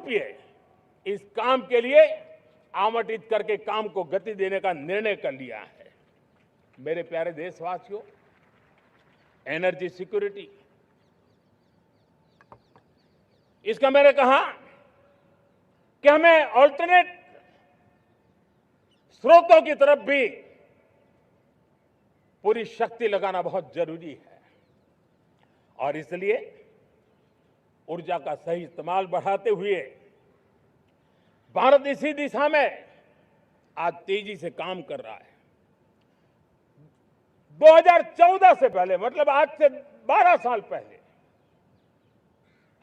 रुपये इस काम के लिए आवंटित करके काम को गति देने का निर्णय कर लिया है। मेरे प्यारे देशवासियों, एनर्जी सिक्योरिटी, इसका मैंने कहा कि हमें ऑल्टरनेट स्रोतों की तरफ भी पूरी शक्ति लगाना बहुत जरूरी है और इसलिए ऊर्जा का सही इस्तेमाल बढ़ाते हुए भारत इसी दिशा में आज तेजी से काम कर रहा है। 2014 से पहले, मतलब आज से 12 साल पहले,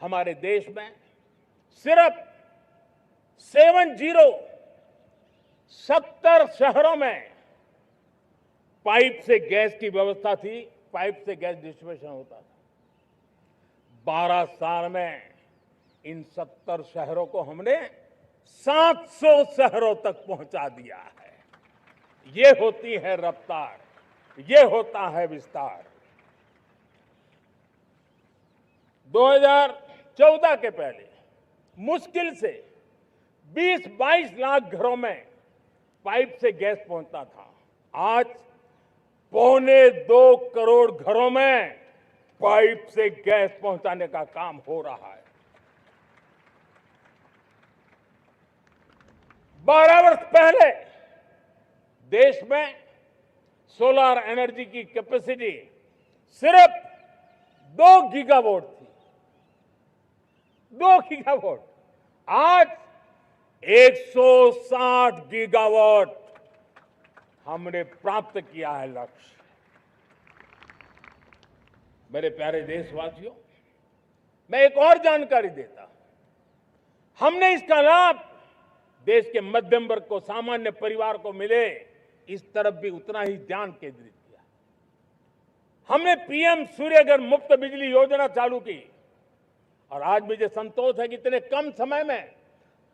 हमारे देश में सिर्फ 70 शहरों में पाइप से गैस की व्यवस्था थी, पाइप से गैस डिस्ट्रीब्यूशन होता था। 12 साल में इन 70 शहरों को हमने 700 शहरों तक पहुंचा दिया है। ये होती है रफ्तार, ये होता है विस्तार। 2014 के पहले मुश्किल से 20-22 लाख घरों में पाइप से गैस पहुंचता था। आज 2.25 करोड़ घरों में पाइप से गैस पहुंचाने का काम हो रहा है। 12 वर्ष पहले देश में सोलर एनर्जी की कैपेसिटी सिर्फ 2 गीगावाट थी। 2 गीगावाट, आज 160 गीगावाट हमने प्राप्त किया है लक्ष्य। मेरे प्यारे देशवासियों, मैं एक और जानकारी देता हूं। हमने इसका लाभ देश के मध्यम वर्ग को, सामान्य परिवार को मिले, इस तरफ भी उतना ही ध्यान केंद्रित किया। हमने पीएम सूर्यघर मुफ्त बिजली योजना चालू की और आज मुझे संतोष है कि इतने कम समय में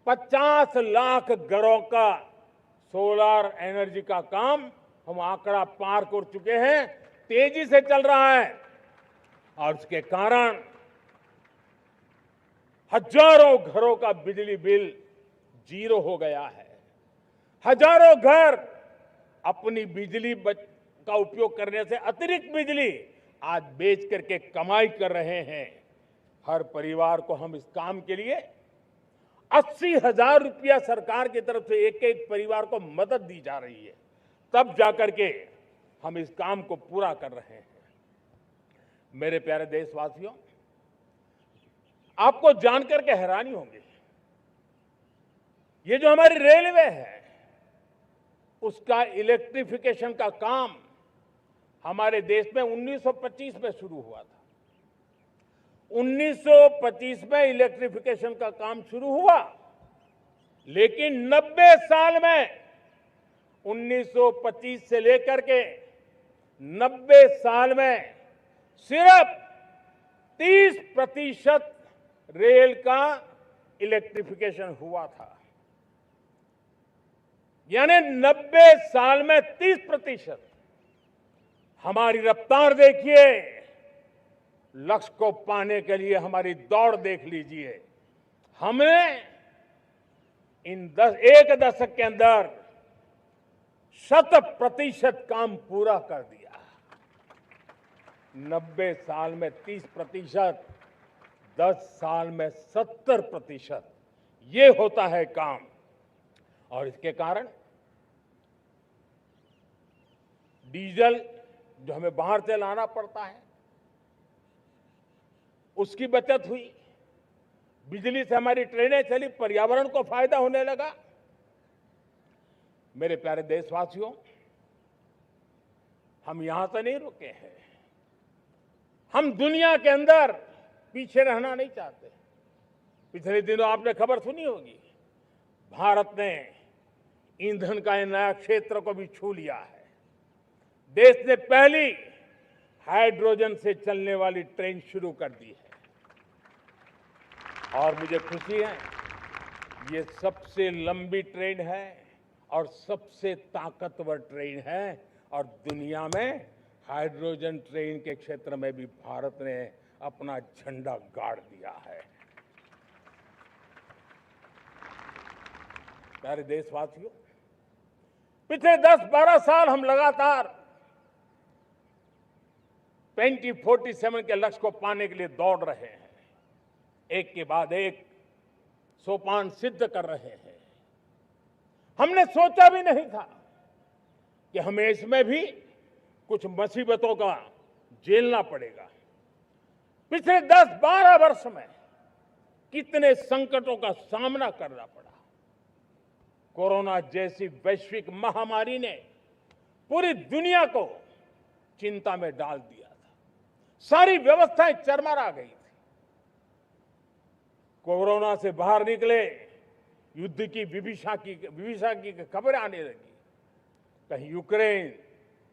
50 लाख घरों का सोलर एनर्जी का काम हम आंकड़ा पार कर चुके हैं। तेजी से चल रहा है और उसके कारण हजारों घरों का बिजली बिल 0 हो गया है। हजारों घर अपनी बिजली का उपयोग करने से अतिरिक्त बिजली आज बेच करके कमाई कर रहे हैं। हर परिवार को हम इस काम के लिए 80,000 रुपया सरकार की तरफ से एक एक परिवार को मदद दी जा रही है, तब जाकर के हम इस काम को पूरा कर रहे हैं। मेरे प्यारे देशवासियों, आपको जानकर के हैरानी होगी, ये जो हमारी रेलवे है उसका इलेक्ट्रिफिकेशन का काम हमारे देश में 1925 में शुरू हुआ था। 1925 में इलेक्ट्रिफिकेशन का काम शुरू हुआ, लेकिन 90 साल में 1925 से लेकर के 90 साल में सिर्फ 30% रेल का इलेक्ट्रिफिकेशन हुआ था। यानी 90 साल में 30%। हमारी रफ्तार देखिए, लक्ष्य को पाने के लिए हमारी दौड़ देख लीजिए। हमने एक दशक के अंदर 100% काम पूरा कर दिया। 90 साल में 30%, 10 साल में 70%, ये होता है काम। और इसके कारण डीजल जो हमें बाहर से लाना पड़ता है उसकी बचत हुई, बिजली से हमारी ट्रेनें चली, पर्यावरण को फायदा होने लगा। मेरे प्यारे देशवासियों, हम यहां से नहीं रुके हैं, हम दुनिया के अंदर पीछे रहना नहीं चाहते। पिछले दिनों आपने खबर सुनी होगी, भारत ने ईंधन का नया क्षेत्र को भी छू लिया है। देश ने पहली हाइड्रोजन से चलने वाली ट्रेन शुरू कर दी है और मुझे खुशी है, ये सबसे लंबी ट्रेन है और सबसे ताकतवर ट्रेन है और दुनिया में हाइड्रोजन ट्रेन के क्षेत्र में भी भारत ने अपना झंडा गाड़ दिया है। प्यारे देशवासियों, पिछले 10-12 साल हम लगातार 2047 के लक्ष्य को पाने के लिए दौड़ रहे हैं। एक के बाद एक सोपान सिद्ध कर रहे हैं। हमने सोचा भी नहीं था कि हमें इसमें भी कुछ मुसीबतों का झेलना पड़ेगा। पिछले 10-12 वर्ष में कितने संकटों का सामना करना पड़ा। कोरोना जैसी वैश्विक महामारी ने पूरी दुनिया को चिंता में डाल दिया था। सारी व्यवस्थाएं चरमरा गई थी। कोरोना से बाहर निकले, युद्ध की विभीषा की खबरें आने लगी। कहीं यूक्रेन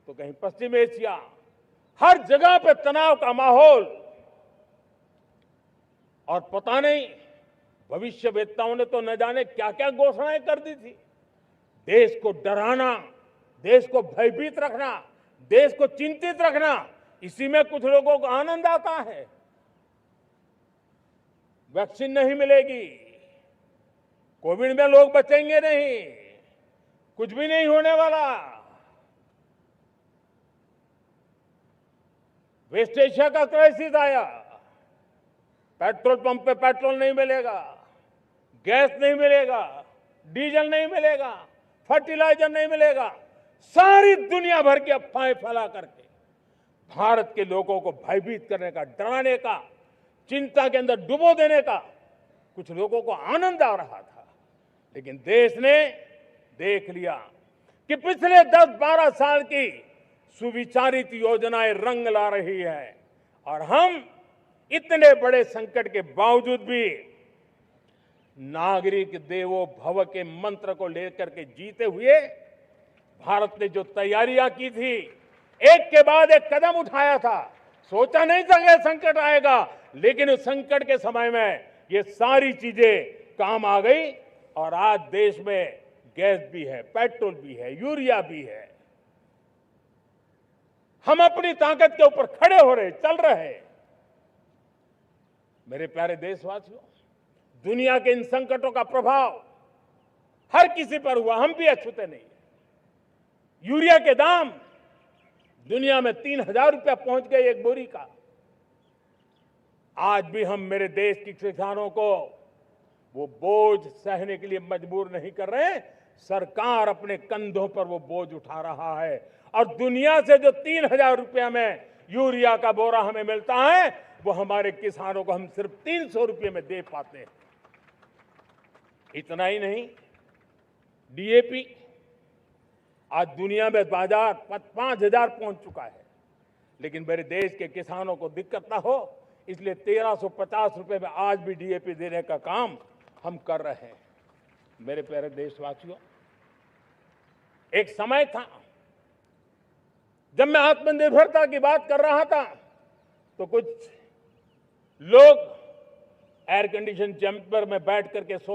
तो कहीं पश्चिम एशिया, हर जगह पे तनाव का माहौल। और पता नहीं भविष्यवेत्ताओं ने तो न जाने क्या क्या घोषणाएं कर दी थी। देश को डराना, देश को भयभीत रखना, देश को चिंतित रखना, इसी में कुछ लोगों को आनंद आता है। वैक्सीन नहीं मिलेगी, कोविड में लोग बचेंगे नहीं, कुछ भी नहीं होने वाला। वेस्ट एशिया का क्राइसिस आया, पेट्रोल पंप पे पेट्रोल नहीं मिलेगा, गैस नहीं मिलेगा, डीजल नहीं मिलेगा, फर्टिलाइजर नहीं मिलेगा। सारी दुनिया भर की अफवाहें फैला करके भारत के लोगों को भयभीत करने का, डराने का, चिंता के अंदर डुबो देने का कुछ लोगों को आनंद आ रहा था। लेकिन देश ने देख लिया कि पिछले 10-12 साल की सुविचारित योजनाएं रंग ला रही है और हम इतने बड़े संकट के बावजूद भी नागरिक देवो भव के मंत्र को लेकर के जीते हुए भारत ने जो तैयारियां की थी, एक के बाद एक कदम उठाया था। सोचा नहीं था कि संकट आएगा, लेकिन उस संकट के समय में ये सारी चीजें काम आ गई और आज देश में गैस भी है, पेट्रोल भी है, यूरिया भी है। हम अपनी ताकत के ऊपर खड़े हो रहे, चल रहे। मेरे प्यारे देशवासियों, दुनिया के इन संकटों का प्रभाव हर किसी पर हुआ, हम भी अछूते नहीं। यूरिया के दाम दुनिया में 3,000 रुपया पहुंच गए एक बोरी का। आज भी हम मेरे देश के किसानों को वो बोझ सहने के लिए मजबूर नहीं कर रहे। सरकार अपने कंधों पर वो बोझ उठा रहा है और दुनिया से जो 3,000 रुपया में यूरिया का बोरा हमें मिलता है, वो हमारे किसानों को हम सिर्फ 300 रुपये में दे पाते हैं। इतना ही नहीं, डीएपी आज दुनिया में बाजार 5,000 पहुंच चुका है। लेकिन मेरे देश के किसानों को दिक्कत ना हो, इसलिए 1,350 रुपये में आज भी डीएपी देने का काम हम कर रहे हैं। मेरे प्यारे देशवासियों, एक समय था जब मैं आत्मनिर्भरता की बात कर रहा था तो कुछ लोग एयर कंडीशन चैम्बर में बैठ करके सोच